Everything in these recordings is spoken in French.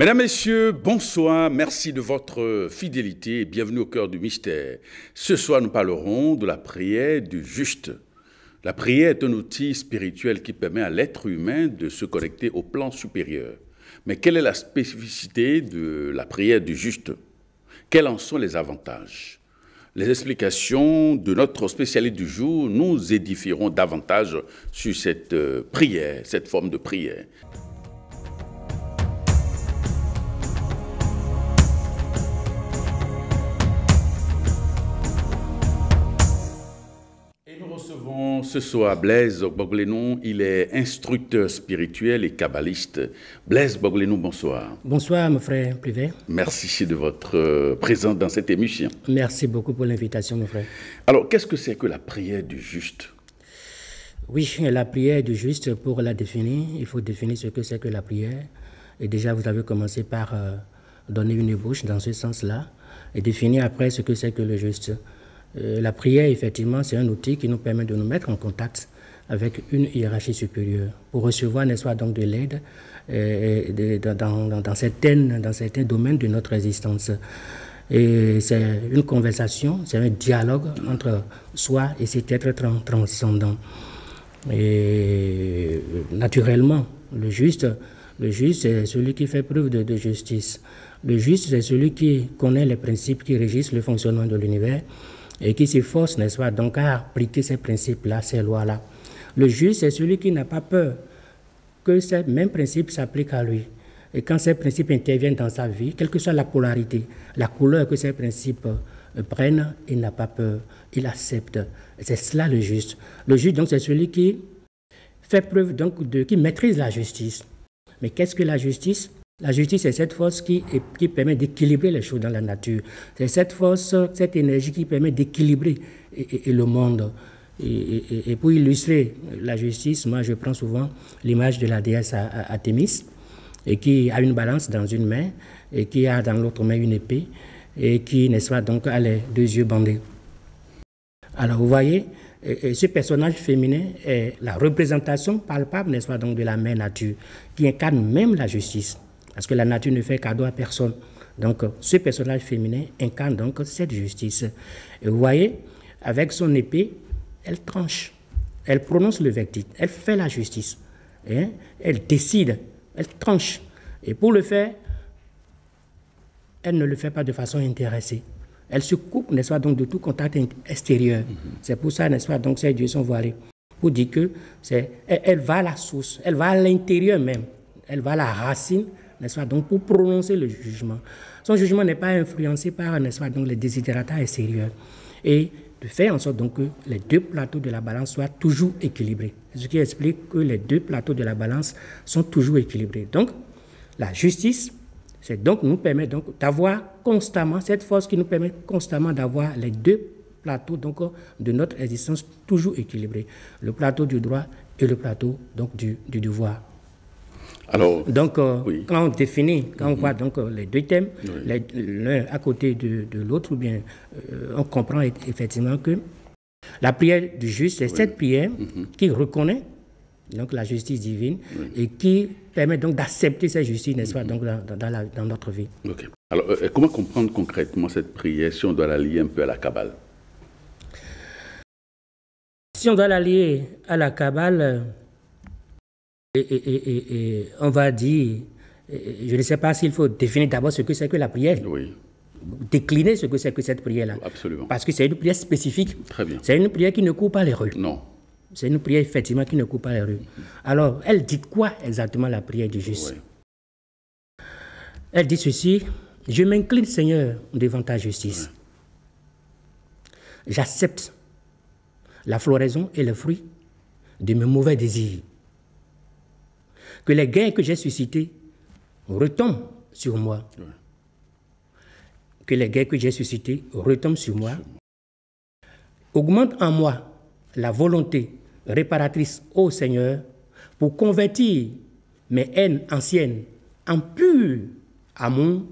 Mesdames, Messieurs, bonsoir, merci de votre fidélité et bienvenue au cœur du mystère. Ce soir, nous parlerons de la prière du juste. La prière est un outil spirituel qui permet à l'être humain de se connecter au plan supérieur. Mais quelle est la spécificité de la prière du juste? Quels en sont les avantages? Les explications de notre spécialiste du jour nous édifieront davantage sur cette prière, cette forme de prière. Ce soir, Blaise Boglenou, il est instructeur spirituel et kabbaliste. Blaise Boglenou, bonsoir. Bonsoir, mon frère privé. Merci de votre présence dans cette émission. Merci beaucoup pour l'invitation, mon frère. Alors, qu'est-ce que c'est que la prière du juste? Oui, la prière du juste, pour la définir, il faut définir ce que c'est que la prière. Et déjà, vous avez commencé par donner une ébauche dans ce sens-là et définir après ce que c'est que le juste. La prière, effectivement, c'est un outil qui nous permet de nous mettre en contact avec une hiérarchie supérieure pour recevoir, n'est-ce pas, donc de l'aide dans certains domaines de notre existence. Et c'est une conversation, c'est un dialogue entre soi et cet être transcendant. Et naturellement, le juste, c'est celui qui fait preuve de justice. Le juste, c'est celui qui connaît les principes qui régissent le fonctionnement de l'univers et qui s'efforce, n'est-ce pas, donc à appliquer ces principes-là, ces lois-là. Le juste, c'est celui qui n'a pas peur que ces mêmes principes s'appliquent à lui. Et quand ces principes interviennent dans sa vie, quelle que soit la polarité, la couleur que ces principes prennent, il n'a pas peur, il accepte. C'est cela le juste. Le juste, donc, c'est celui qui fait preuve, donc, qui maîtrise la justice. Mais qu'est-ce que la justice? La justice, c'est cette force qui permet d'équilibrer les choses dans la nature. C'est cette force, cette énergie qui permet d'équilibrer le monde. Et pour illustrer la justice, moi, je prends souvent l'image de la déesse Artémis, et qui a une balance dans une main, et qui a dans l'autre main une épée, et qui, n'est-ce pas, donc, a les deux yeux bandés. Alors, vous voyez, ce personnage féminin est la représentation palpable, n'est-ce pas, donc, de la mère nature, qui incarne même la justice. Parce que la nature ne fait cadeau à personne. Donc, ce personnage féminin incarne donc cette justice. Et vous voyez, avec son épée, elle tranche, elle prononce le verdict, elle fait la justice, hein? Elle décide, elle tranche. Et pour le faire, elle ne le fait pas de façon intéressée. Elle se coupe, n'est-ce pas, donc, de tout contact extérieur. C'est pour ça, n'est-ce pas, donc, ces dieux sont voilés. Pour dire que elle va à la source, elle va à l'intérieur même, elle va à la racine, n'est-ce pas, donc, pour prononcer le jugement. Son jugement n'est pas influencé par, n'est-ce pas, donc, les desiderata extérieurs. Et de faire en sorte donc que les deux plateaux de la balance soient toujours équilibrés. Ce qui explique que les deux plateaux de la balance sont toujours équilibrés. Donc, la justice, c'est donc nous permet donc d'avoir constamment cette force qui nous permet constamment d'avoir les deux plateaux donc de notre existence toujours équilibrés. Le plateau du droit et le plateau donc du devoir. Alors, donc, oui. Quand on définit, quand on voit donc les deux thèmes, l'un à côté de l'autre, ou bien on comprend effectivement que la prière du juste, c'est cette prière qui reconnaît donc la justice divine et qui permet donc d'accepter cette justice, n'est-ce pas, donc dans notre vie. Okay. Alors, comment comprendre concrètement cette prière si on doit la lier un peu à la Kabbale? Si on doit la lier à la Kabbale, on va dire, je ne sais pas s'il faut définir d'abord ce que c'est que la prière. Oui. Décliner ce que c'est que cette prière-là. Absolument. Parce que c'est une prière spécifique. Très bien. C'est une prière qui ne court pas les rues. Non. C'est une prière effectivement qui ne court pas les rues. Alors, elle dit quoi exactement la prière du juste? Oui. Elle dit ceci: je m'incline, Seigneur, devant ta justice. Oui. J'accepte la floraison et le fruit de mes mauvais désirs. Que les gains que j'ai suscités retombent sur moi. Oui. Que les gains que j'ai suscités retombent sur moi. Augmente en moi la volonté réparatrice au Seigneur pour convertir mes haines anciennes en pur amour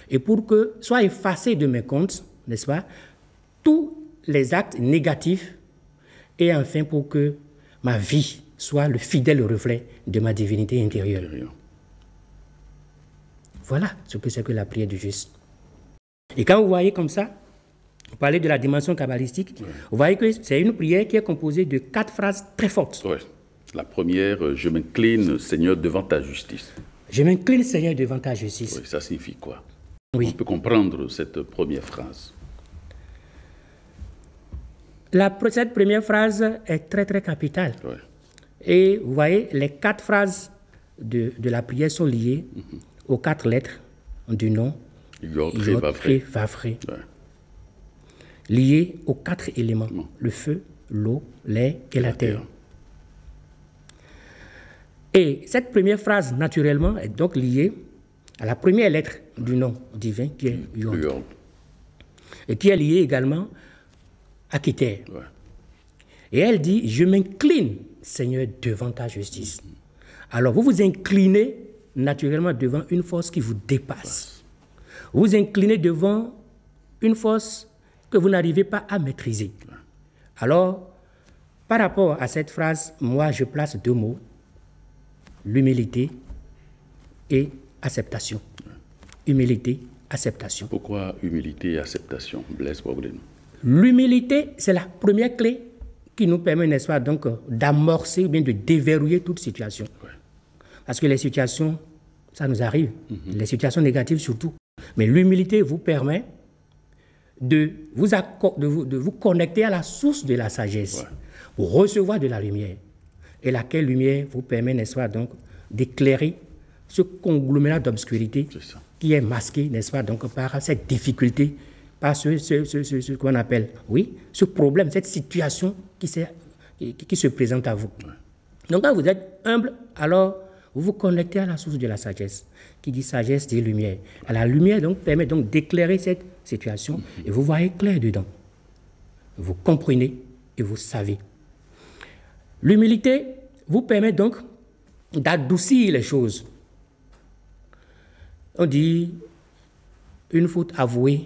et pour que soient effacés de mes comptes, n'est-ce pas, tous les actes négatifs et enfin pour que ma vie soit le fidèle reflet de ma divinité intérieure. Voilà ce que c'est que la prière du juste. Et quand vous voyez comme ça, vous parlez de la dimension kabbalistique, vous voyez que c'est une prière qui est composée de 4 phrases très fortes. Ouais. La première, je m'incline, Seigneur, devant ta justice. Je m'incline, Seigneur, devant ta justice. Oui, ça signifie quoi? Oui. On peut comprendre cette première phrase. Cette première phrase est très, très capitale. Ouais. Et vous voyez, les 4 phrases de la prière sont liées aux 4 lettres du nom Yod, Vafré. Liées aux 4 éléments, le feu, l'eau, l'air et la terre. Et cette première phrase, naturellement, est donc liée à la première lettre du nom divin, qui est Yod. Et qui est liée également à Keter. Ouais. Et elle dit, je m'incline, Seigneur, devant ta justice. Alors, vous vous inclinez naturellement devant une force qui vous dépasse. Vous vous inclinez devant une force que vous n'arrivez pas à maîtriser. Alors, par rapport à cette phrase, moi, je place 2 mots, l'humilité et acceptation. Humilité, acceptation. Pourquoi humilité et acceptation? Blaise Waoulin. L'humilité, c'est la première clé qui nous permet, n'est-ce pas, donc, d'amorcer ou bien de déverrouiller toute situation. Ouais. Parce que les situations, ça nous arrive, les situations négatives surtout. Mais l'humilité vous permet de vous connecter à la source de la sagesse, pour recevoir de la lumière. Et laquelle lumière vous permet, n'est-ce pas, donc, d'éclairer ce conglomérat d'obscurité qui est masqué, n'est-ce pas, donc, par cette difficulté, par ce qu'on appelle, ce problème, cette situation qui se présente à vous. Ouais. Donc, quand vous êtes humble, alors vous vous connectez à la source de la sagesse, qui dit sagesse, dit lumière. À la lumière, donc, permet donc d'éclairer cette situation, et vous voyez clair dedans. Vous comprenez et vous savez. L'humilité vous permet donc d'adoucir les choses. On dit une faute avouée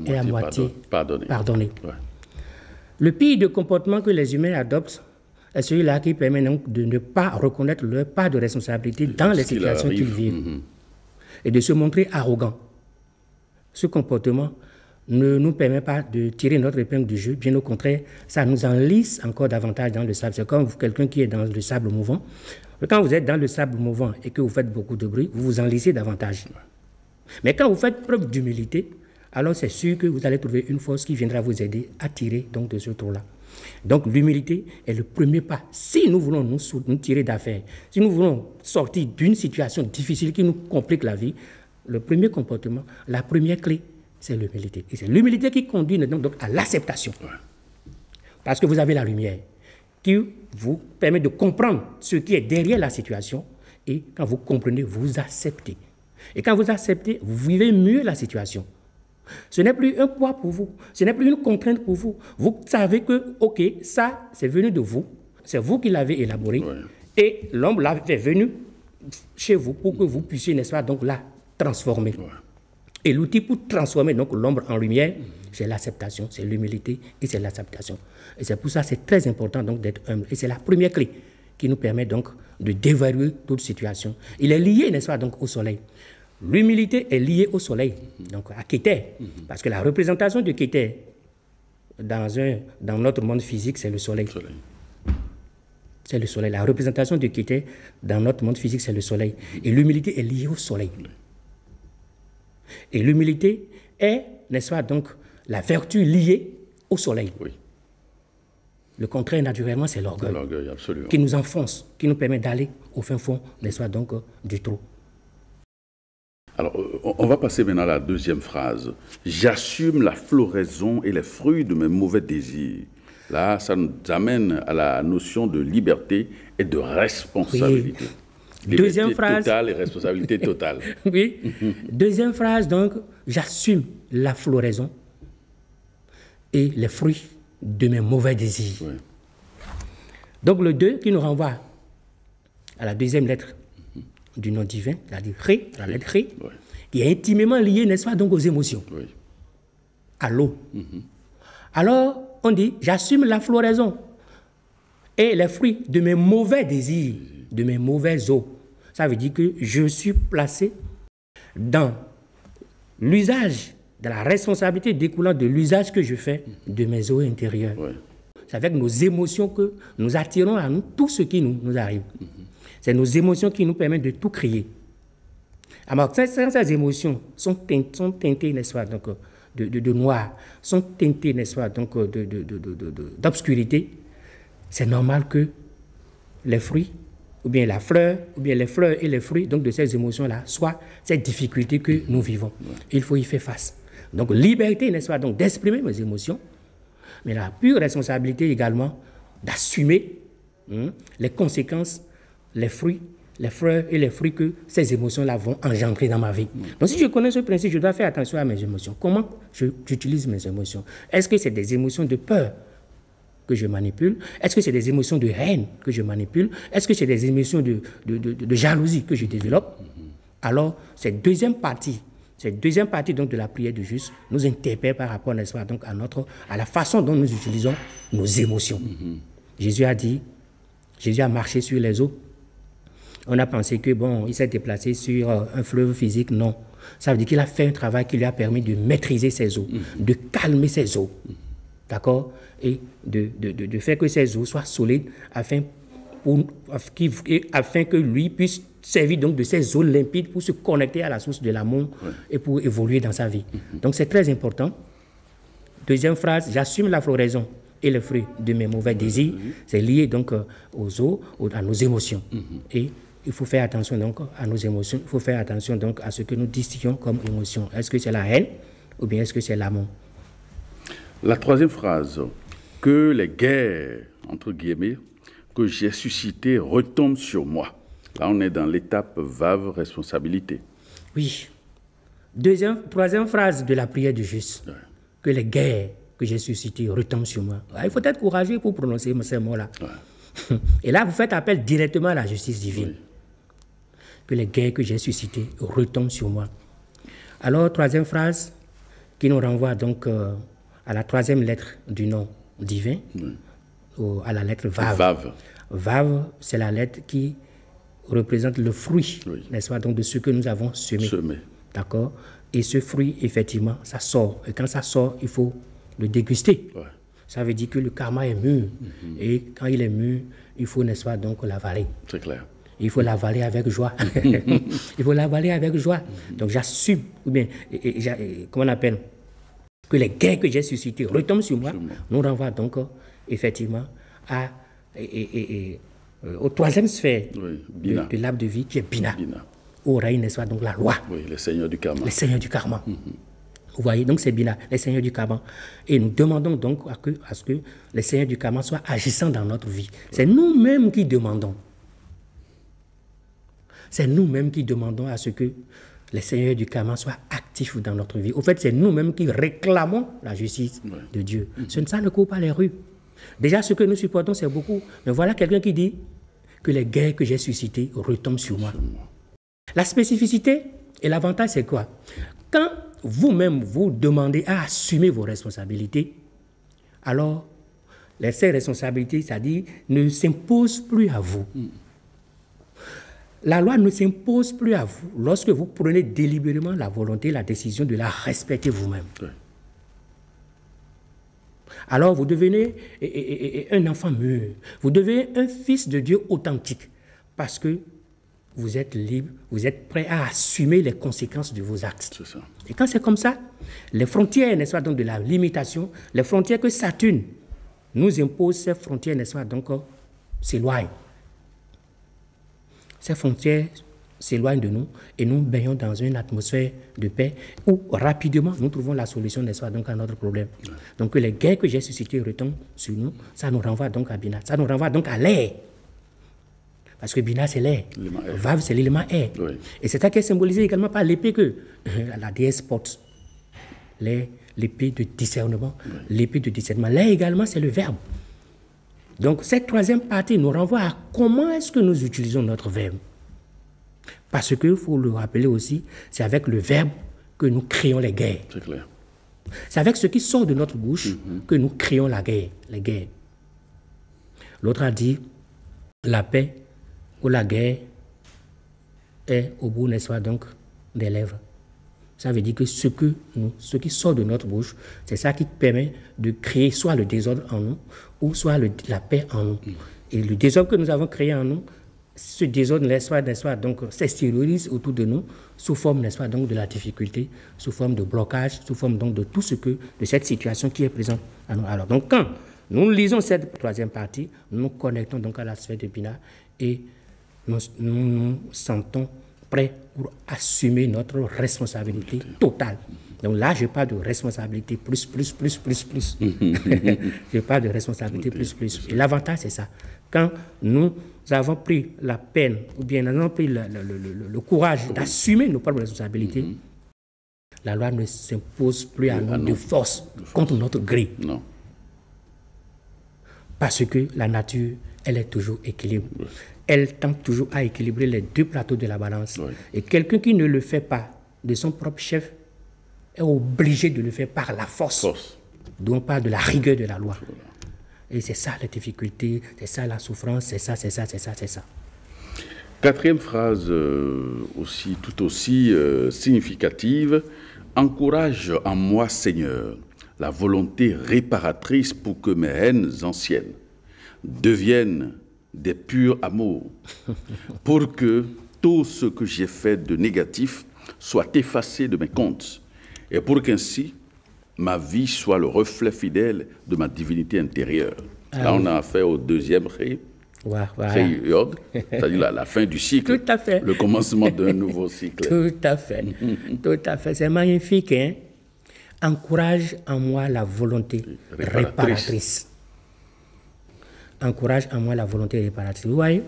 et à moitié pardonnée. Ouais. Le pire de comportement que les humains adoptent est celui-là qui permet donc de ne pas reconnaître leur part de responsabilité dans les situations qu'ils vivent et de se montrer arrogant. Ce comportement ne nous permet pas de tirer notre épingle du jeu, bien au contraire, ça nous enlise encore davantage dans le sable. C'est comme quelqu'un qui est dans le sable mouvant. Quand vous êtes dans le sable mouvant et que vous faites beaucoup de bruit, vous vous enlisez davantage. Mais quand vous faites preuve d'humilité, alors c'est sûr que vous allez trouver une force qui viendra vous aider à tirer donc de ce trou-là. Donc l'humilité est le premier pas. Si nous voulons nous tirer d'affaire, si nous voulons sortir d'une situation difficile qui nous complique la vie, le premier comportement, la première clé, c'est l'humilité. Et c'est l'humilité qui conduit donc à l'acceptation. Parce que vous avez la lumière qui vous permet de comprendre ce qui est derrière la situation. Et quand vous comprenez, vous acceptez. Et quand vous acceptez, vous vivez mieux la situation. Ce n'est plus un poids pour vous. Ce n'est plus une contrainte pour vous. Vous savez que, OK, ça, c'est venu de vous. C'est vous qui l'avez élaboré. Ouais. Et l'homme l'a fait venu chez vous pour que vous puissiez, n'est-ce pas, donc la transformer. Ouais. Et l'outil pour transformer donc l'ombre en lumière, c'est l'acceptation, c'est l'humilité et c'est l'acceptation. Et c'est pour ça que c'est très important donc d'être humble. Et c'est la première clé qui nous permet donc de déverrouiller toute situation. Il est lié, n'est-ce pas, donc au soleil. L'humilité est liée au soleil, donc à Keter. Parce que la représentation de Keter dans notre monde physique, c'est le soleil. C'est le soleil. La représentation de Keter dans notre monde physique, c'est le soleil. Et l'humilité est liée au soleil. Et l'humilité est, n'est-ce pas, donc, la vertu liée au soleil. Oui. Le contraire, naturellement, c'est l'orgueil. L'orgueil, absolument. Qui nous enfonce, qui nous permet d'aller au fin fond, n'est-ce pas, donc, du trou. Alors, on va passer maintenant à la deuxième phrase. J'assume la floraison et les fruits de mes mauvais désirs. Là, ça nous amène à la notion de liberté et de responsabilité. Oui. Deuxième phrase. Totale et responsabilité totale. Oui. Deuxième phrase, donc, j'assume la floraison et les fruits de mes mauvais désirs. Oui. Donc, le 2 qui nous renvoie à la deuxième lettre du nom divin, c'est-à-dire Ré, la lettre Ré, oui, qui est intimement liée, n'est-ce pas, donc aux émotions, oui, à l'eau. Alors, on dit, j'assume la floraison et les fruits de mes mauvais désirs, de mes mauvaises eaux. Ça veut dire que je suis placé dans l'usage, de la responsabilité découlant de l'usage que je fais de mes eaux intérieures. Ouais. C'est avec nos émotions que nous attirons à nous tout ce qui nous arrive. C'est nos émotions qui nous permettent de tout créer. Alors, ces émotions sont teintées, n'est-ce pas, donc, de noir, sont teintées, n'est-ce pas, donc, d'obscurité. C'est normal que les fruits, ou bien la fleur, ou bien les fleurs et les fruits donc, de ces émotions-là, soient ces difficultés que nous vivons. Il faut y faire face. Donc, liberté, n'est-ce pas, donc, d'exprimer mes émotions, mais la pure responsabilité également d'assumer les conséquences, les fruits, les fleurs et les fruits que ces émotions-là vont engendrer dans ma vie. Donc, si je connais ce principe, je dois faire attention à mes émotions. Comment j'utilise mes émotions? Est-ce que c'est des émotions de peur que je manipule? Est-ce que c'est des émotions de haine que je manipule? Est-ce que c'est des émotions de jalousie que je développe? Alors, cette deuxième partie donc, de la prière du juste nous interpelle par rapport, n'est-ce pas, donc, à la façon dont nous utilisons nos émotions. Jésus a marché sur les eaux. On a pensé que, bon, il s'est déplacé sur un fleuve physique. Non. Ça veut dire qu'il a fait un travail qui lui a permis de maîtriser ses eaux, de calmer ses eaux. D'accord? Et de faire que ces eaux soient solides afin que lui puisse servir donc de ces eaux limpides pour se connecter à la source de l'amour et pour évoluer dans sa vie. Donc c'est très important. Deuxième phrase, j'assume la floraison et le fruit de mes mauvais désirs. C'est lié donc aux eaux, à nos émotions. Et il faut faire attention donc à nos émotions. Il faut faire attention donc à ce que nous distinguons comme émotion. Est-ce que c'est la haine ou bien est-ce que c'est l'amour? La troisième phrase, que les guerres, entre guillemets, que j'ai suscitées retombent sur moi. Là, on est dans l'étape VAV, responsabilité. Oui. Troisième phrase de la prière du juste, que les guerres que j'ai suscitées retombent sur moi. Il faut être courageux pour prononcer ces mots-là. Et là, vous faites appel directement à la justice divine. Que les guerres que j'ai suscitées retombent sur moi. Alors, troisième phrase qui nous renvoie donc à la troisième lettre du nom divin, à la lettre Vav. Vav, c'est la lettre qui représente le fruit, n'est-ce pas, donc de ce que nous avons semé. D'accord? Et ce fruit, effectivement, ça sort. Et quand ça sort, il faut le déguster. Ça veut dire que le karma est mûr. Et quand il est mûr, il faut, n'est-ce pas, donc l'avaler. C'est clair. Il faut l'avaler avec joie. Il faut l'avaler avec joie. Donc j'assume, ou bien, comment on appelle, que les gains que j'ai suscités retombent sur moi, nous renvoie donc effectivement au troisième sphère de l'arbre de vie qui est Bina. Où règne, n'est-ce pas, donc la loi. Oui, les seigneurs du karma. Les seigneurs du karma. Vous voyez, donc c'est Bina, les seigneurs du karma. Et nous demandons donc à ce que les seigneurs du karma soient agissants dans notre vie. C'est nous-mêmes qui demandons. C'est nous-mêmes qui demandons à ce que les seigneurs du karma soient actifs dans notre vie. Au fait, c'est nous-mêmes qui réclamons la justice de Dieu. Ça ne court pas les rues. Déjà, ce que nous supportons, c'est beaucoup. Mais voilà quelqu'un qui dit que les guerres que j'ai suscitées retombent sur moi. La spécificité et l'avantage, c'est quoi? Quand vous-même, vous demandez à assumer vos responsabilités, alors, ces responsabilités, c'est-à-dire, ne s'imposent plus à vous. La loi ne s'impose plus à vous lorsque vous prenez délibérément la volonté, la décision de la respecter vous-même. Alors vous devenez un enfant mûr, vous devenez un fils de Dieu authentique parce que vous êtes libre, vous êtes prêt à assumer les conséquences de vos actes. C'est ça. Et quand c'est comme ça, les frontières, n'est-ce pas, donc de la limitation, les frontières que Saturne nous impose, ces frontières, n'est-ce pas, donc s'éloignent. Ces frontières s'éloignent de nous et nous baignons dans une atmosphère de paix où rapidement nous trouvons la solution, n'est-ce pas, donc à notre problème. Donc les gains que j'ai suscités retombent sur nous, ça nous renvoie donc à Bina, ça nous renvoie donc à l'air. Parce que Bina, c'est l'air. Vav, c'est l'élément air. Et c'est ça qui est symbolisé également par l'épée que la déesse porte. L'épée de discernement. L'épée de discernement. L'air également, c'est le verbe. Donc, cette troisième partie nous renvoie à comment est-ce que nous utilisons notre verbe. Parce qu'il faut le rappeler aussi, c'est avec le verbe que nous créons les guerres. C'est clair. C'est avec ce qui sort de notre bouche que nous créons la guerre, les guerres. L'autre a dit, la paix ou la guerre est au bout, n'est-ce pas, donc, des lèvres. Ça veut dire que ce qui sort de notre bouche, c'est ça qui permet de créer soit le désordre en nous, ou soit la paix en nous. Et le désordre que nous avons créé en nous, ce désordre, n'est-ce pas, donc s'extériorise autour de nous sous forme, n'est-ce pas, donc de la difficulté, sous forme de blocage, sous forme donc de tout ce que, de cette situation qui est présente à nous. Alors, donc quand nous lisons cette troisième partie, nous nous connectons donc à la sphère de Binah et nous sentons prêts pour assumer notre responsabilité totale. Donc là, je parle de responsabilité plus. Je parle de responsabilité plus. Et l'avantage, c'est ça. Quand nous avons pris la peine, ou bien nous avons pris le courage d'assumer nos propres responsabilités, la loi ne s'impose plus à nous de force contre notre gré. Non. Parce que la nature, elle est toujours équilibrée. Elle tente toujours à équilibrer les deux plateaux de la balance. Oui. Et quelqu'un qui ne le fait pas de son propre chef est obligé de le faire par la force. Donc on parle de la rigueur de la loi. Et c'est ça la difficulté, c'est ça la souffrance, c'est ça. Quatrième phrase tout aussi significative. Encourage en moi, Seigneur, la volonté réparatrice pour que mes haines anciennes deviennent des purs amours, pour que tout ce que j'ai fait de négatif soit effacé de mes comptes, et pour qu'ainsi ma vie soit le reflet fidèle de ma divinité intérieure. Là, on a affaire au deuxième ré, Yod, c'est-à-dire la fin du cycle. Tout à fait. Le commencement d'un nouveau cycle. Tout à fait. Tout à fait. C'est magnifique, hein? Encourage en moi la volonté réparatrice. Encourage en moi la volonté réparatrice. Vous voyez,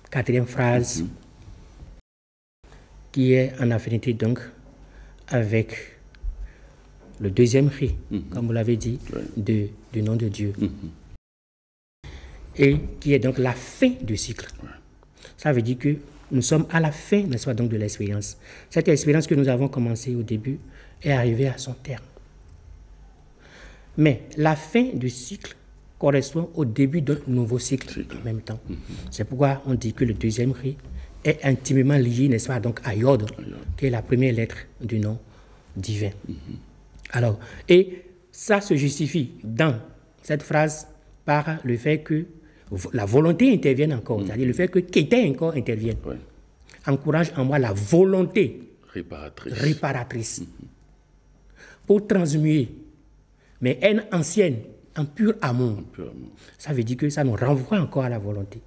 quatrième phrase, qui est en affinité donc avec le deuxième ri, comme vous l'avez dit, du nom de Dieu. Et qui est donc la fin du cycle. Ça veut dire que nous sommes à la fin, n'est-ce pas, donc de l'expérience. Cette expérience que nous avons commencée au début est arrivée à son terme. Mais la fin du cycle correspond au début d'un nouveau cycle en même temps. C'est pourquoi on dit que le deuxième ri est intimement lié, n'est-ce pas, donc à Yod, qui est la première lettre du nom divin. Alors, et ça se justifie dans cette phrase par le fait que la volonté intervienne encore, c'est-à-dire le fait que Kété encore intervienne. Encourage en moi la volonté réparatrice pour transmuer mes haines anciennes en pur amour. Ça veut dire que ça nous renvoie encore à la volonté.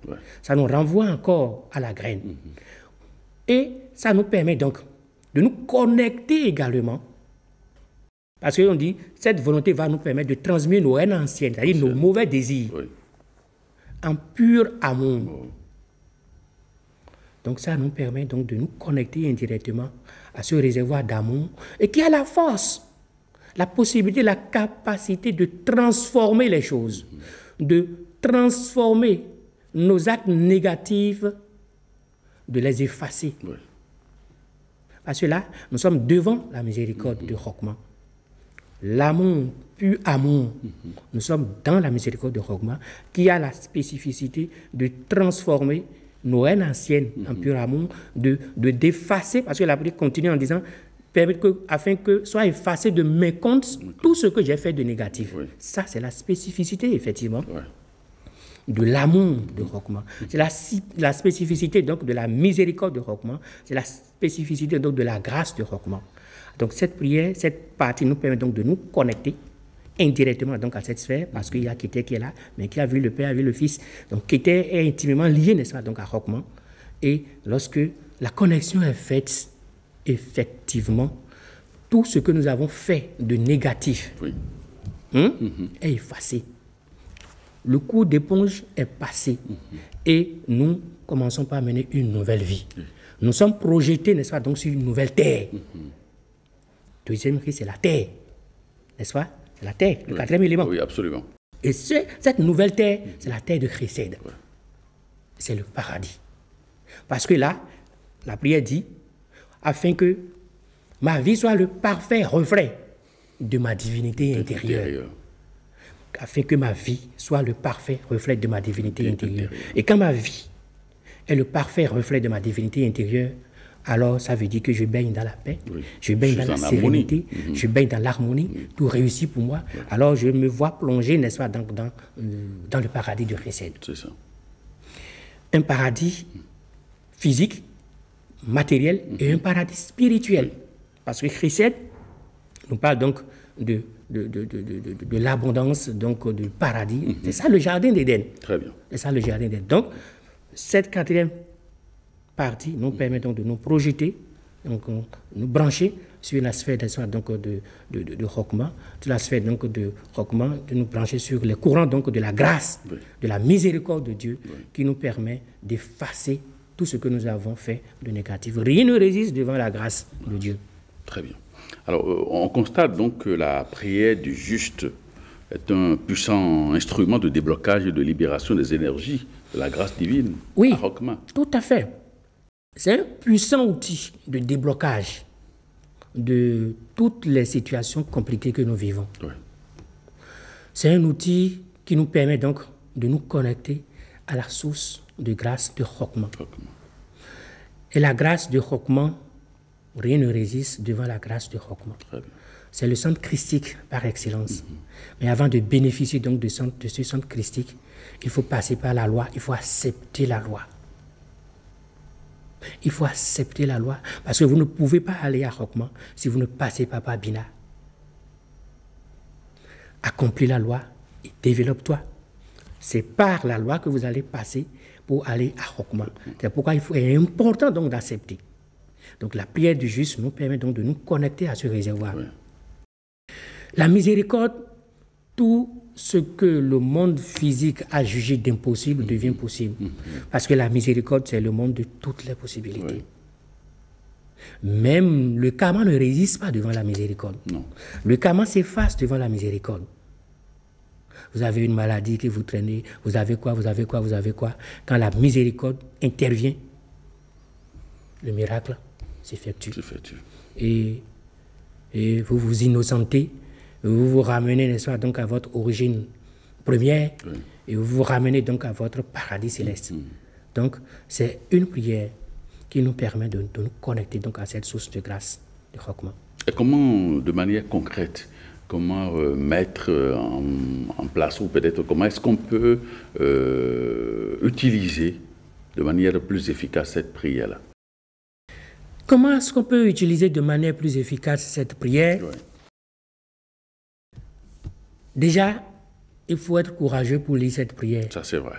Ça nous renvoie encore à la graine. Et ça nous permet donc de nous connecter également. Parce qu'on dit, cette volonté va nous permettre de transmuer nos haines anciennes, c'est-à-dire nos mauvais désirs, en pur amour. Donc ça nous permet donc de nous connecter indirectement à ce réservoir d'amour et qui a la force, la possibilité, la capacité de transformer les choses, de transformer nos actes négatifs, de les effacer. Parce que là, nous sommes devant la miséricorde de Roquement. L'amour, pur amour, nous sommes dans la miséricorde de Roquement qui a la spécificité de transformer nos haines anciennes en pur amour, de d'effacer, parce que la prière continue en disant afin que soit effacé de mes comptes tout ce que j'ai fait de négatif. Ça, c'est la spécificité, effectivement, de l'amour de Roquement. C'est la spécificité donc de la miséricorde de Roquement. C'est la spécificité donc de la grâce de Roquement. Donc cette prière, cette partie nous permet donc de nous connecter indirectement donc à cette sphère, parce qu'il y a Kété qui est là, mais qui a vu le Père, a vu le Fils. Donc Kété est intimement lié, n'est-ce pas, donc à Roquement. Et lorsque la connexion est faite, effectivement, tout ce que nous avons fait de négatif est effacé. Le coup d'éponge est passé et nous commençons par mener une nouvelle vie. Nous sommes projetés, n'est-ce pas, donc sur une nouvelle terre. Deuxième cri, c'est la terre, n'est-ce pas? C'est la terre, le quatrième élément. Oui, absolument. Et cette nouvelle terre, c'est la terre de Chesed. C'est le paradis. Parce que là, la prière dit, afin que ma vie soit le parfait reflet de ma divinité intérieure. Afin que ma vie soit le parfait reflet de ma divinité intérieure. Et quand ma vie est le parfait reflet de ma divinité intérieure, alors ça veut dire que je baigne dans la paix, Oui. je baigne dans la sérénité, je baigne dans l'harmonie, tout réussit pour moi. Alors je me vois plonger, n'est-ce pas, dans le paradis du Chesed. C'est ça. Un paradis physique, matériel, et un paradis spirituel. Parce que Chesed nous parle donc de l'abondance, donc du paradis. C'est ça le jardin d'Éden. Très bien. C'est ça le jardin d'Éden. Donc, cette quatrième partie nous permet donc de nous projeter, donc nous brancher sur la sphère donc, de Chokma, sur la sphère donc, de Chokma, de nous brancher sur les courants donc, de la grâce, de la miséricorde de Dieu, qui nous permet d'effacer tout ce que nous avons fait de négatif. Rien ne résiste devant la grâce de Dieu. Très bien. Alors, on constate donc que la prière du juste est un puissant instrument de déblocage et de libération des énergies de la grâce divine à Chokma. Tout à fait. C'est un puissant outil de déblocage de toutes les situations compliquées que nous vivons. Oui. C'est un outil qui nous permet donc de nous connecter à la source de grâce de Chokma. Et la grâce de Chokma, rien ne résiste devant la grâce de Chokma. C'est le centre christique par excellence. Mais avant de bénéficier donc de ce centre christique, il faut passer par la loi, il faut accepter la loi. Il faut accepter la loi, parce que vous ne pouvez pas aller à Chokma si vous ne passez pas par Bina. Accomplis la loi et développe-toi. C'est par la loi que vous allez passer pour aller à Chokma. C'est pourquoi il est important donc d'accepter. Donc la prière du juste nous permet donc de nous connecter à ce réservoir. Oui. La miséricorde, tout ce que le monde physique a jugé d'impossible devient possible. Parce que la miséricorde, c'est le monde de toutes les possibilités. Oui. Même le karma ne résiste pas devant la miséricorde. Non. Le karma s'efface devant la miséricorde. Vous avez une maladie que vous traînez, vous avez quoi, vous avez quoi, vous avez quoi. Quand la miséricorde intervient, le miracle s'effectue. Et vous vous innocentez, vous vous ramenez, n'est-ce pas, donc à votre origine première, et vous vous ramenez donc à votre paradis céleste. Donc, c'est une prière qui nous permet de nous connecter donc à cette source de grâce de Chokma. Et comment, de manière concrète, comment mettre en place, ou peut-être comment est-ce qu'on peut utiliser de manière plus efficace cette prière-là? Comment est-ce qu'on peut utiliser de manière plus efficace cette prière? Déjà, il faut être courageux pour lire cette prière. Ça, c'est vrai.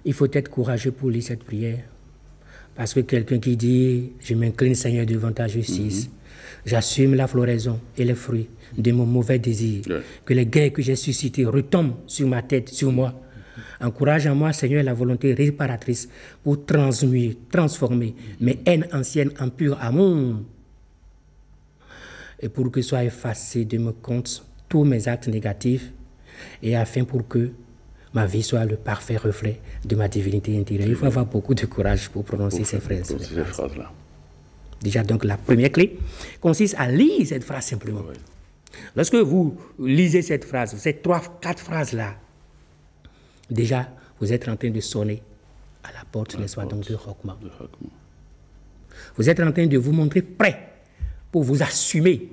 Il faut être courageux pour lire cette prière. Parce que quelqu'un qui dit « Je m'incline, Seigneur, devant ta justice. J'assume la floraison et les fruits de mon mauvais désir. Que les guerres que j'ai suscitées retombent sur ma tête, sur moi. Encourage en moi, Seigneur, la volonté réparatrice pour transformer mes haines anciennes en pur amour. Et pour que soient effacés de mes comptes tous mes actes négatifs, et afin pour que ma vie soit le parfait reflet de ma divinité intérieure. Il faut avoir beaucoup de courage pour prononcer ces phrases-là. Déjà, donc, la première clé consiste à lire cette phrase simplement. Lorsque vous lisez cette phrase, ces 3-4 phrases-là, déjà, vous êtes en train de sonner à la porte, n'est-ce pas, donc de Chokma. Vous êtes en train de vous montrer prêt pour vous assumer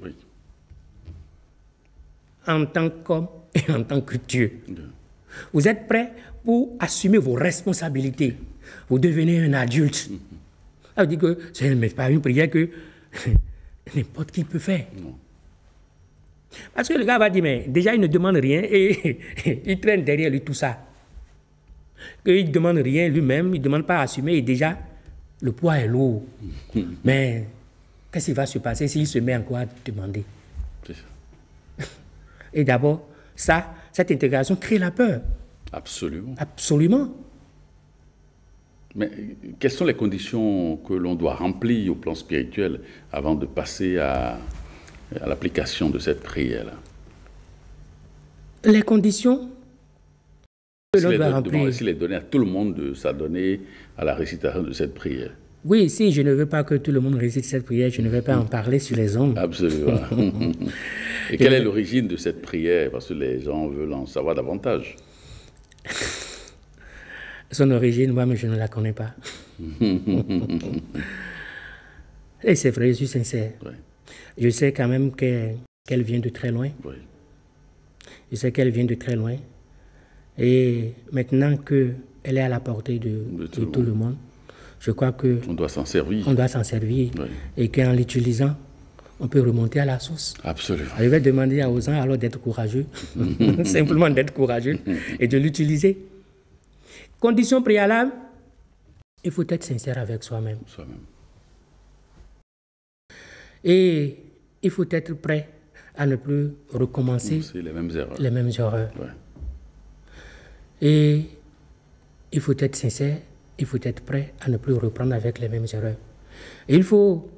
en tant qu'homme et en tant que Dieu. Vous êtes prêt pour assumer vos responsabilités. Vous devenez un adulte. Ça veut dire que ce n'est pas une prière que n'importe qui peut faire. Non. Parce que le gars va dire, mais déjà il ne demande rien et il traîne derrière lui tout ça. Il ne demande rien lui-même, il ne demande pas à assumer et déjà le poids est lourd. Mais qu'est-ce qui va se passer s'il se met encore à demander? Et d'abord, cette intégration crée la peur. Absolument. Absolument. Mais quelles sont les conditions que l'on doit remplir au plan spirituel avant de passer à l'application de cette prière-là? Les conditions que l'on doit remplir. S'il est donné à tout le monde de s'adonner à la récitation de cette prière. Oui, si je ne veux pas que tout le monde récite cette prière, je ne vais pas en parler sur les ondes. Absolument. Et quelle est l'origine de cette prière? Parce que les gens veulent en savoir davantage. Son origine, moi, mais je ne la connais pas. Et c'est vrai, je suis sincère. Oui. Je sais quand même qu'elle vient de très loin. Oui. Je sais qu'elle vient de très loin. Et maintenant qu'elle est à la portée de tout le monde, je crois qu'on doit s'en servir. On doit s'en servir. Oui. Et qu'en l'utilisant, on peut remonter à la source. Absolument. Je vais demander aux gens alors d'être courageux, simplement d'être courageux et de l'utiliser. Condition préalable, il faut être sincère avec soi-même. Et il faut être prêt à ne plus recommencer les mêmes erreurs. Ouais. Et il faut être sincère, il faut être prêt à ne plus reprendre avec les mêmes erreurs. Et il faut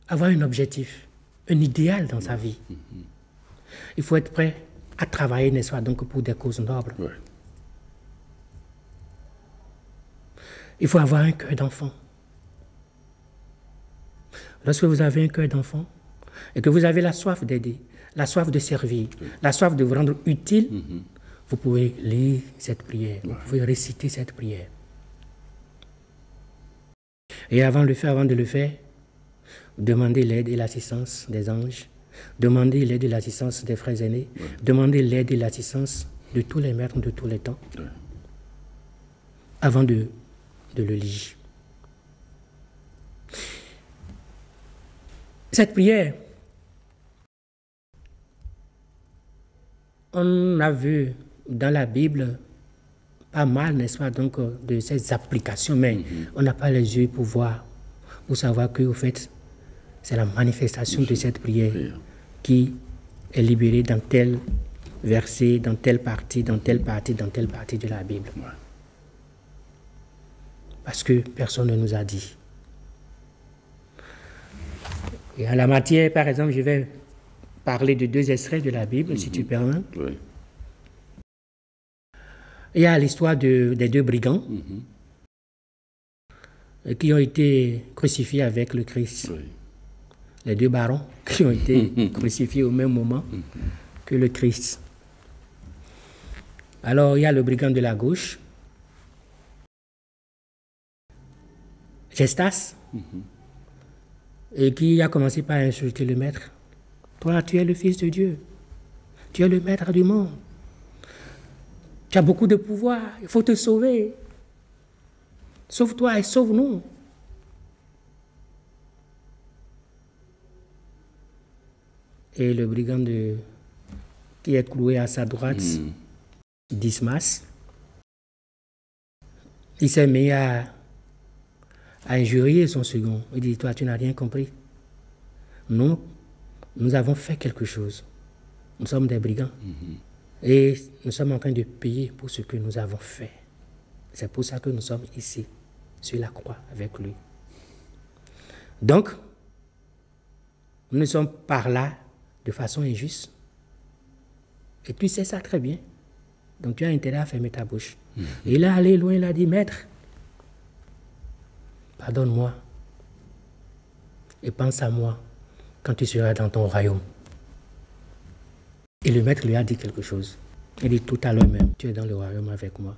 avoir un objectif, un idéal dans sa vie. Il faut être prêt à travailler, n'est-ce pas, donc pour des causes nobles. Ouais. Il faut avoir un cœur d'enfant. Lorsque vous avez un cœur d'enfant et que vous avez la soif d'aider, la soif de servir, la soif de vous rendre utile, vous pouvez lire cette prière, vous pouvez réciter cette prière. Et avant de le faire, demandez l'aide et l'assistance des anges, demandez l'aide et l'assistance des frères aînés, demandez l'aide et l'assistance de tous les maîtres de tous les temps, avant de le lire. Cette prière, on a vu dans la Bible pas mal, n'est-ce pas, donc, de ces applications, mais on n'a pas les yeux pour voir, pour savoir que, au fait, c'est la manifestation de cette prière qui est libérée dans tel verset, dans telle partie, dans telle partie, dans telle partie de la Bible. Parce que personne ne nous a dit. Et en la matière, par exemple, je vais parler de 2 extraits de la Bible, si tu permets. Oui. Il y a l'histoire des 2 brigands qui ont été crucifiés avec le Christ. Oui. Les 2 barons qui ont été crucifiés au même moment que le Christ. Alors, il y a le brigand de la gauche, Gestas, et qui a commencé par insulter le maître. Toi, tu es le fils de Dieu. Tu es le maître du monde. Tu as beaucoup de pouvoir. Il faut te sauver. Sauve-toi et sauve-nous. Et le brigand qui est cloué à sa droite, Dismas, il s'est mis à injurier son second. Il dit, toi, tu n'as rien compris. Nous avons fait quelque chose. Nous sommes des brigands. Et nous sommes en train de payer pour ce que nous avons fait. C'est pour ça que nous sommes ici, sur la croix, avec lui. Donc, nous ne sommes par là de façon injuste. Et tu sais ça très bien. Donc, tu as intérêt à fermer ta bouche. Et il est allé loin, il a dit, maître, pardonne-moi et pense à moi quand tu seras dans ton royaume. Et le maître lui a dit quelque chose. Il dit, tout à l'heure même, tu es dans le royaume avec moi.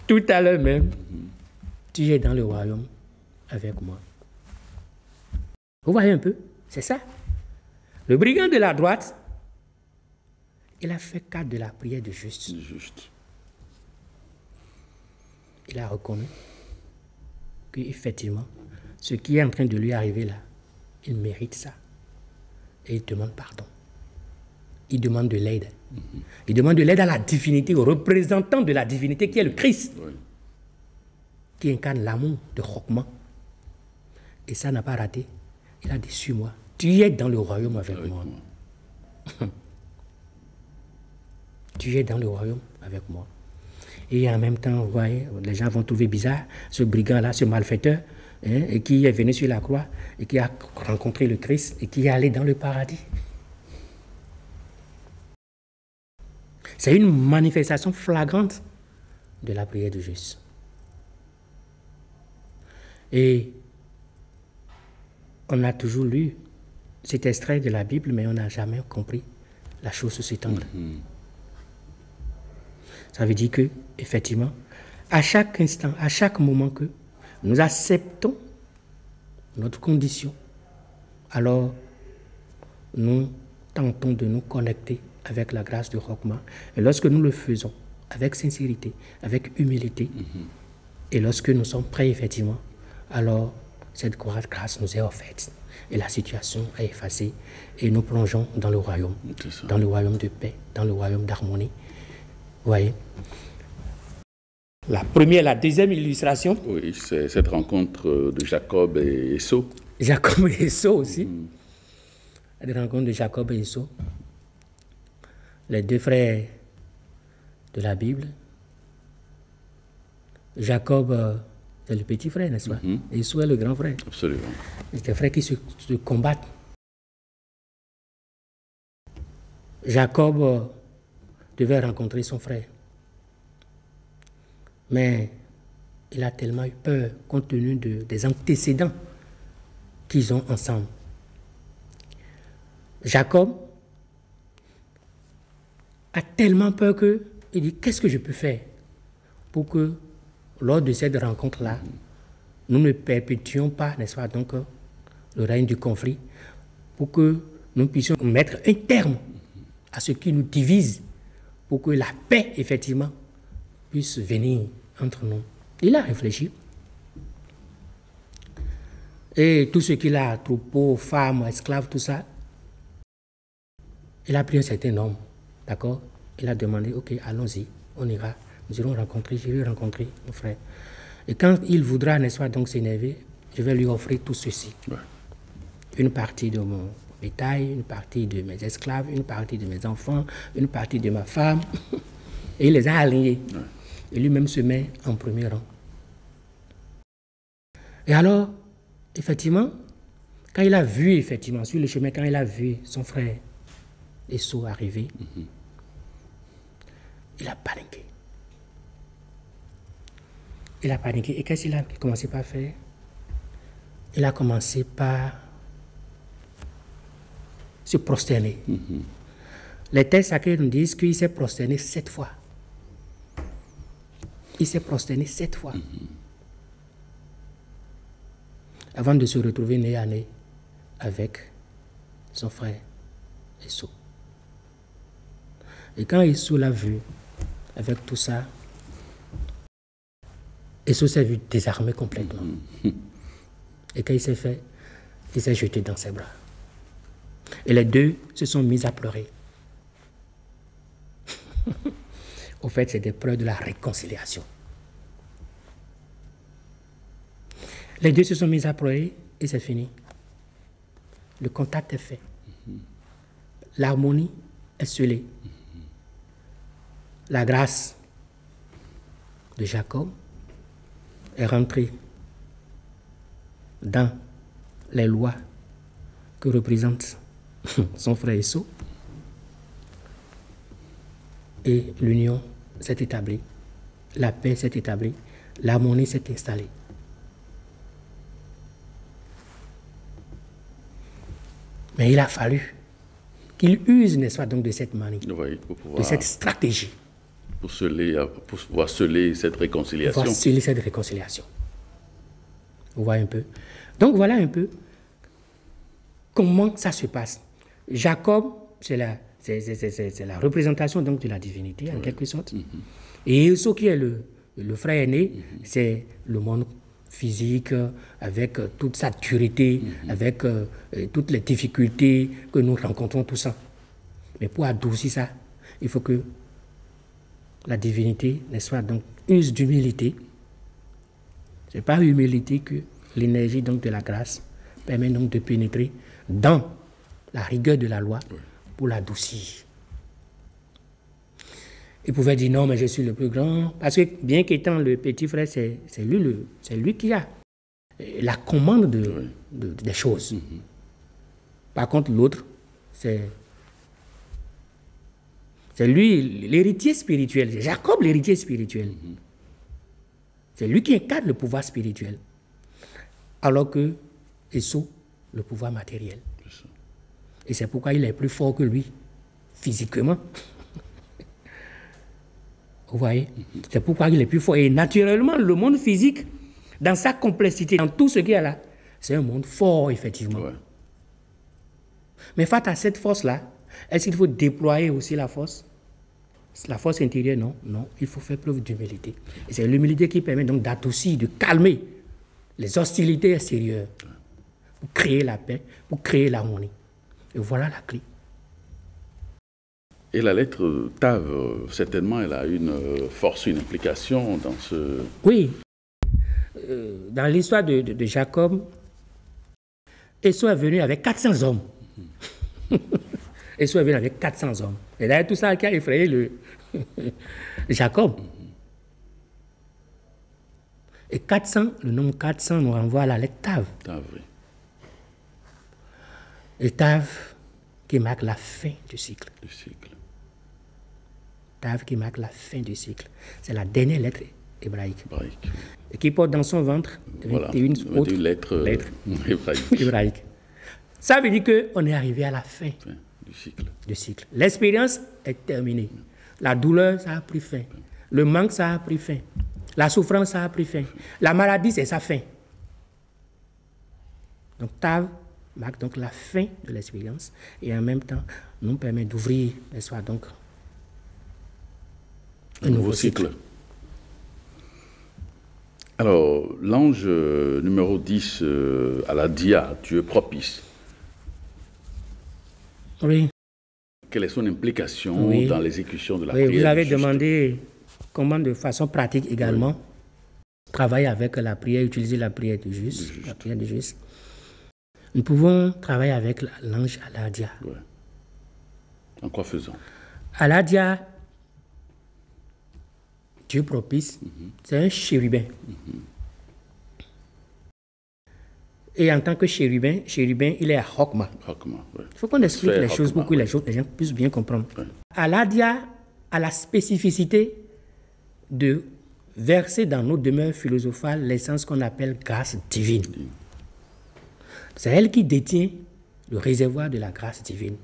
Tout à l'heure même, tu es dans le royaume avec moi. Vous voyez un peu? C'est ça. Le brigand de la droite, il a fait cas de la prière de juste. Il a reconnu qu'effectivement, ce qui est en train de lui arriver là, il mérite ça. Et il demande pardon. Il demande de l'aide. Il demande de l'aide à la divinité, au représentant de la divinité qui est le Christ, qui incarne l'amour de Roquement. Et ça n'a pas raté. Il a dit, suis-moi. Tu es dans le royaume avec moi. Tu es dans le royaume avec moi. Et en même temps, vous voyez, les gens vont trouver bizarre ce brigand-là, ce malfaiteur, et qui est venu sur la croix, et qui a rencontré le Christ, et qui est allé dans le paradis. C'est une manifestation flagrante de la prière de juste. Et on a toujours lu cet extrait de la Bible, mais on n'a jamais compris la chose s'étendre. Ça veut dire que, effectivement, à chaque instant, à chaque moment que nous acceptons notre condition, alors nous tentons de nous connecter avec la grâce de Rockma. Et lorsque nous le faisons avec sincérité, avec humilité, et lorsque nous sommes prêts, effectivement, alors cette grâce nous est offerte. Et la situation est effacée. Et nous plongeons dans le royaume de paix, dans le royaume d'harmonie. Vous voyez? La deuxième illustration. Oui, c'est cette rencontre de Jacob et Esau. Jacob et Esau aussi. La rencontre de Jacob et Esau. Les deux frères de la Bible. Jacob, c'est le petit frère, n'est-ce pas? Esau est le grand frère. Absolument. C'est des frères qui se combattent. Jacob devait rencontrer son frère. Mais il a tellement eu peur compte tenu des antécédents qu'ils ont ensemble. Jacob a tellement peur qu'il dit, qu'est-ce que je peux faire pour que lors de cette rencontre-là, nous ne perpétuons pas, n'est-ce pas, donc, le règne du conflit, pour que nous puissions mettre un terme à ce qui nous divise, pour que la paix, effectivement, puisse venir entre nous. Il a réfléchi. Et tout ce qu'il a, troupeaux, femmes, esclaves, tout ça, il a pris un certain nombre, d'accord? Il a demandé, ok, allons-y, on ira, nous irons rencontrer, j'irai rencontrer mon frère. Et quand il voudra, n'est-ce pas, donc s'énerver, je vais lui offrir tout ceci. Ouais. Une partie de mon bétail, une partie de mes esclaves, une partie de mes enfants, une partie de ma femme. Et il les a alignés. Ouais. Et lui-même se met en premier rang. Et alors, effectivement, quand il a vu, effectivement, sur le chemin, quand il a vu son frère Esau arriver, il a paniqué. Il a paniqué. Et qu'est-ce qu'il a commencé par faire? Il a commencé par se prosterner. Les textes sacrés nous disent qu'il s'est prosterné 7 fois. Il s'est prosterné 7 fois. Avant de se retrouver nez à nez avec son frère Esau. Et quand Esau l'a vu avec tout ça, Esau s'est vu désarmé complètement. Et quand il s'est fait, il s'est jeté dans ses bras. Et les deux se sont mis à pleurer. Au fait, c'est des preuves de la réconciliation. Les deux se sont mis à pleurer et c'est fini. Le contact est fait. L'harmonie est scellée. La grâce de Jacob est rentrée dans les lois que représente son frère Esau. Et l'union s'est établie, la paix s'est établie, l'harmonie s'est installée. Mais il a fallu qu'il use, n'est-ce pas, donc de cette manie, oui, de cette stratégie. Pour pouvoir sceller cette réconciliation. Pour pouvoir sceller cette réconciliation. Vous voyez un peu. Donc voilà un peu comment ça se passe. Jacob, c'est la représentation donc de la divinité, en quelque sorte. Et Esau, qui est le frère aîné, c'est le monde physique, avec toute sa dureté, avec toutes les difficultés que nous rencontrons, tout ça. Mais pour adoucir ça, il faut que la divinité, n'est-ce pas, donc use d'humilité. C'est par humilité que l'énergie donc de la grâce permet donc de pénétrer dans la rigueur de la loi pour l'adoucir. Il pouvait dire non, mais je suis le plus grand, parce que bien qu'étant le petit frère, c'est lui qui a la commande des choses. Par contre, l'autre, c'est lui l'héritier spirituel, c'est Jacob l'héritier spirituel. C'est lui qui incarne le pouvoir spirituel, alors que Esau, le pouvoir matériel. Et c'est pourquoi il est plus fort que lui, physiquement. Vous voyez? C'est pourquoi il est plus fort. Et naturellement, le monde physique, dans sa complexité, dans tout ce qu'il y a là, c'est un monde fort, effectivement. Ouais. Mais face à cette force-là, est-ce qu'il faut déployer aussi la force? La force intérieure, non. Non, il faut faire preuve d'humilité. Et c'est l'humilité qui permet donc d'adoucir, de calmer les hostilités extérieures pour créer la paix, pour créer l'harmonie. Et voilà la clé. Et la lettre Tav, certainement, elle a une force, une implication dans ce... Oui. Dans l'histoire de Jacob, Esau est venu avec 400 hommes. Esau est venu avec 400 hommes. Et d'ailleurs, tout ça qui a effrayé Jacob. Et 400, le nombre 400 nous renvoie à la lettre Tav. Tav, oui. Et Tav qui marque la fin du cycle. Du cycle. Tav qui marque la fin du cycle. C'est la dernière lettre hébraïque. Hébraïque. Et qui porte dans son ventre Voilà. une autre lettre hébraïque. hébraïque. Ça veut dire qu'on est arrivé à la fin du cycle. L'expérience est terminée. La douleur, ça a pris fin. Le manque, ça a pris fin. La souffrance, ça a pris fin. La maladie, c'est sa fin. Donc, Tav marque donc la fin de l'expérience et en même temps nous permet d'ouvrir, n'est-ce pas, donc, un nouveau cycle. Alors, l'ange numéro 10, Aladia, Dieu propice. Oui. Quelle est son implication dans l'exécution de la prière? Vous avez demandé comment, de façon pratique également, travailler avec la prière, utiliser la prière du juste, la prière du juste. Nous pouvons travailler avec l'ange Aladia. Ouais. En quoi faisons? Aladia, Dieu propice, c'est un chérubin. Et en tant que chérubin, il est à Chokma. Ouais. Il faut qu'on explique les choses pour que les gens puissent bien comprendre. Ouais. Aladia a la spécificité de verser dans nos demeures philosophales l'essence qu'on appelle grâce divine. C'est elle qui détient le réservoir de la grâce divine.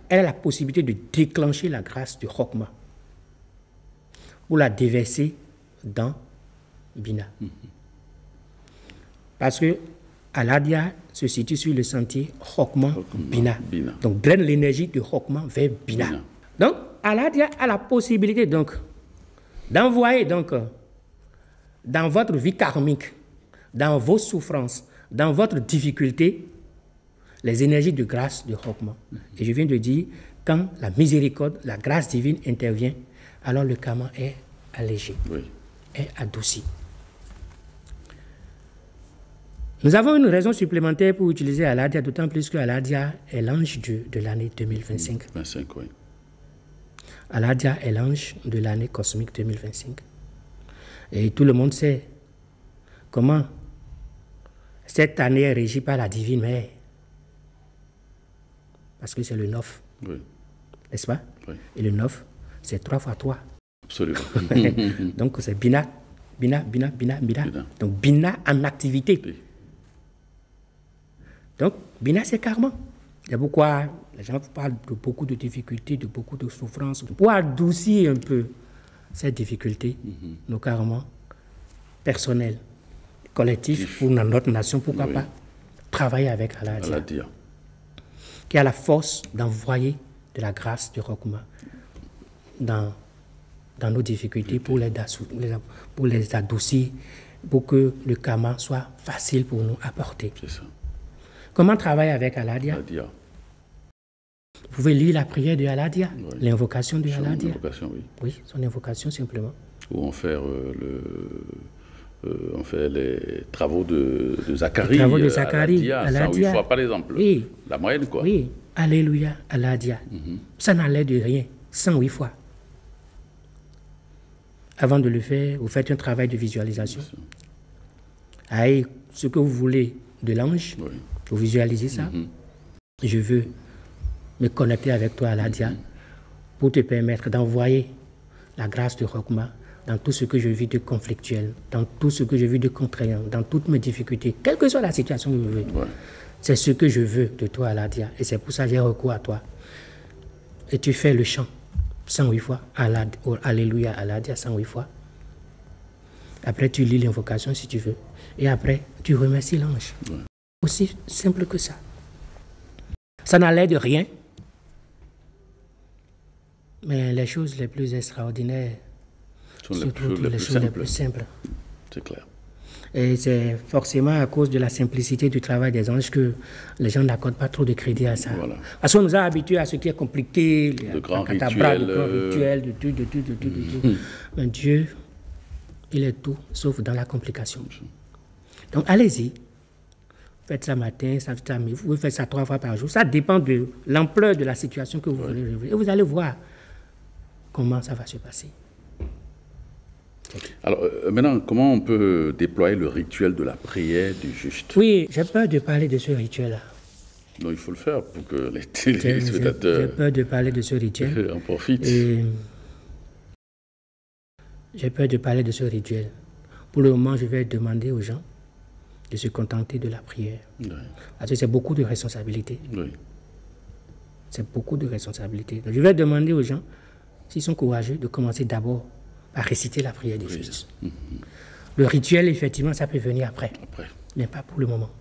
Elle a la possibilité de déclencher la grâce du Chokma pour la déverser dans Bina. Parce que Aladia se situe sur le sentier Chokma-Bina. Donc, draine l'énergie de Chokma vers Bina. Donc, Aladia a la possibilité d'envoyer dans votre vie karmique, dans vos souffrances, dans votre difficulté, les énergies de grâce de Chokma. Et je viens de dire, quand la miséricorde, la grâce divine intervient, alors le karma est allégé, est adouci. Nous avons une raison supplémentaire pour utiliser Aladia, d'autant plus que Aladia est l'ange de l'année 2025. Aladia est l'ange de l'année cosmique 2025. Et tout le monde sait comment cette année est régie par la divine mère. Parce que c'est le 9. N'est-ce pas? Et le 9, c'est 3 fois 3. Absolument. Donc c'est Bina. Donc Bina en activité. Donc Bina, c'est karma. C'est pourquoi les gens parlent de beaucoup de difficultés, de beaucoup de souffrances. Pour adoucir un peu ces difficultés, nos karmas personnels, collectifs, pour notre nation, pourquoi pas travailler avec Aladia, qui a la force d'envoyer de la grâce du Chokma dans nos difficultés pour les adoucir, pour que le karma soit facile pour nous à porter. C'est ça. Comment travailler avec Aladia? Vous pouvez lire la prière de Aladia, l'invocation de Aladia. Oui, son invocation simplement. Ou on fait les travaux de Zacharie. Les travaux de Zacharie, Aladia. 108 fois par exemple. Oui. La moyenne, quoi. Oui. Alléluia, Aladia. Ça n'allait de rien. 108 fois. Avant de le faire, vous faites un travail de visualisation. Aïe, ce que vous voulez de l'ange, vous visualisez ça. Je veux me connecter avec toi, Aladia, pour te permettre d'envoyer la grâce de Chokma dans tout ce que je vis de conflictuel, dans tout ce que je vis de contraignant, dans toutes mes difficultés, quelle que soit la situation que je veux. C'est ce que je veux de toi, Aladia. Et c'est pour ça que j'ai recours à toi. Et tu fais le chant 108 fois. Allah, Alléluia, Allah, dire 108 fois. Après, tu lis l'invocation si tu veux. Et après, tu remercies l'ange. Ouais. Aussi simple que ça. Ça n'a l'air de rien. Mais les choses les plus extraordinaires sont les plus simples. C'est clair. Et c'est forcément à cause de la simplicité du travail des anges que les gens n'accordent pas trop de crédit à ça. Voilà. Parce qu'on nous a habitués à ce qui est compliqué, de grands rituels, de tout. Mais Dieu, il est tout, sauf dans la complication. Donc allez-y. Faites ça matin, vous faites ça 3 fois par jour. Ça dépend de l'ampleur de la situation que vous voulez révéler. Et vous allez voir comment ça va se passer. Alors, maintenant, comment on peut déployer le rituel de la prière du juste? Oui, j'ai peur de parler de ce rituel-là. Non, il faut le faire pour que les téléspectateurs... J'ai peur de parler de ce rituel. En profitent. J'ai peur de parler de ce rituel. Pour le moment, je vais demander aux gens de se contenter de la prière. Oui. Parce que c'est beaucoup de responsabilités. Oui. C'est beaucoup de responsabilités. Donc, je vais demander aux gens, s'ils sont courageux, de commencer d'abord à réciter la prière des justes. Le rituel, effectivement, ça peut venir après. Mais pas pour le moment.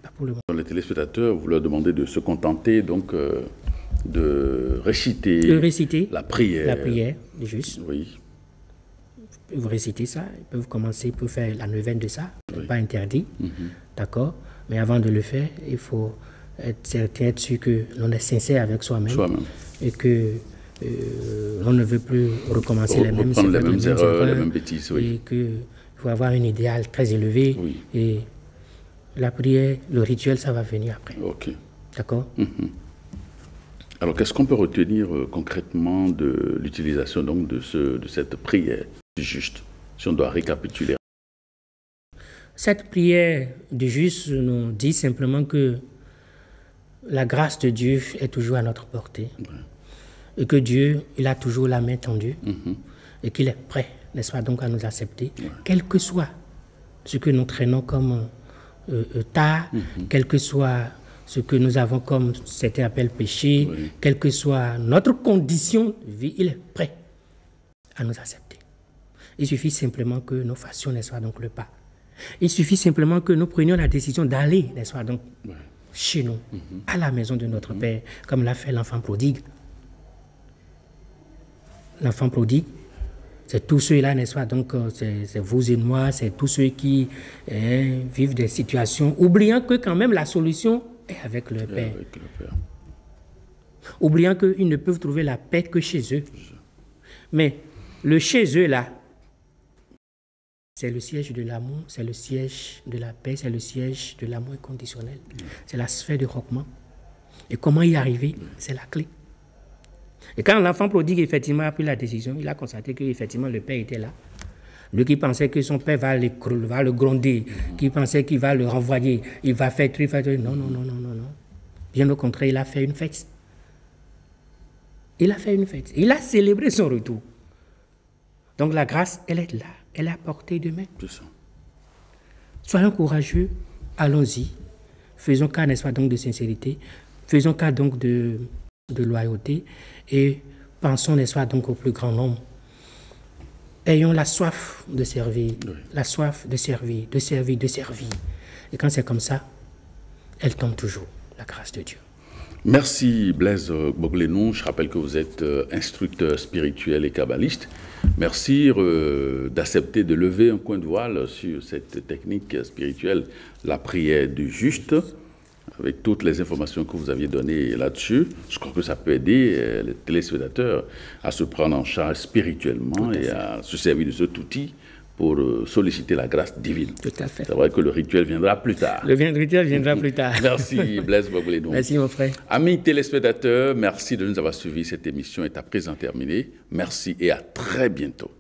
Pas pour le moment. Les téléspectateurs, vous leur demandez de se contenter donc de réciter la prière. La prière des justes. Oui. Ils peuvent réciter ça, ils peuvent commencer, ils peuvent faire la neuvaine de ça, pas interdit. D'accord? Mais avant de le faire, il faut être certain, être sûr que l'on est sincère avec soi-même. Et que on ne veut plus recommencer les mêmes erreurs, les mêmes bêtises. Oui. Et qu'il faut avoir un idéal très élevé. Oui. Et la prière, le rituel, ça va venir après. Ok. D'accord. Alors, qu'est-ce qu'on peut retenir concrètement de l'utilisation donc de cette prière du juste, si on doit récapituler? Cette prière du juste nous dit simplement que la grâce de Dieu est toujours à notre portée. Ouais. Et que Dieu, il a toujours la main tendue et qu'il est prêt, n'est-ce pas, donc à nous accepter, quel que soit ce que nous traînons comme tard, quel que soit ce que nous avons comme certains appellent péché, quelle que soit notre condition de vie, il est prêt à nous accepter. Il suffit simplement que nous fassions, n'est-ce pas, donc le pas. Il suffit simplement que nous prenions la décision d'aller, n'est-ce pas, donc chez nous, à la maison de notre Père, comme l'a fait l'enfant prodigue. L'enfant prodigue, c'est tous ceux-là, n'est-ce pas? Donc, c'est vous et moi, c'est tous ceux qui vivent des situations, oubliant que quand même la solution est avec leur Père. Oubliant qu'ils ne peuvent trouver la paix que chez eux. Mais le chez eux, là, c'est le siège de l'amour, c'est le siège de la paix, c'est le siège de l'amour inconditionnel. C'est la sphère de roquement. Et comment y arriver? C'est la clé. Et quand l'enfant prodigue, effectivement, a pris la décision, il a constaté qu'effectivement, le père était là. Lui qui pensait que son père va le gronder, qui pensait qu'il va le renvoyer, il va faire truc. Non. Bien au contraire, il a fait une fête. Il a fait une fête. Il a célébré son retour. Donc la grâce, elle est là. Elle est à portée de main. Soyons courageux, allons-y. Faisons cas, n'est-ce pas, donc de sincérité. Faisons cas donc de loyauté et pensons, n'est-ce pas, donc au plus grand nombre. Ayons la soif de servir, la soif de servir. Et quand c'est comme ça, elle tombe toujours, la grâce de Dieu. Merci Blaise Gboglenou. Je rappelle que vous êtes instructeur spirituel et kabbaliste. Merci d'accepter de lever un coin de voile sur cette technique spirituelle, la prière du juste. Avec toutes les informations que vous aviez données là-dessus, je crois que ça peut aider les téléspectateurs à se prendre en charge spirituellement et à se servir de cet outil pour solliciter la grâce divine. Tout à fait. C'est vrai que le rituel viendra plus tard. Le rituel viendra plus tard. Merci Blaise Gboglenou. Merci mon frère. Amis téléspectateurs, merci de nous avoir suivis. Cette émission est à présent terminée. Merci et à très bientôt.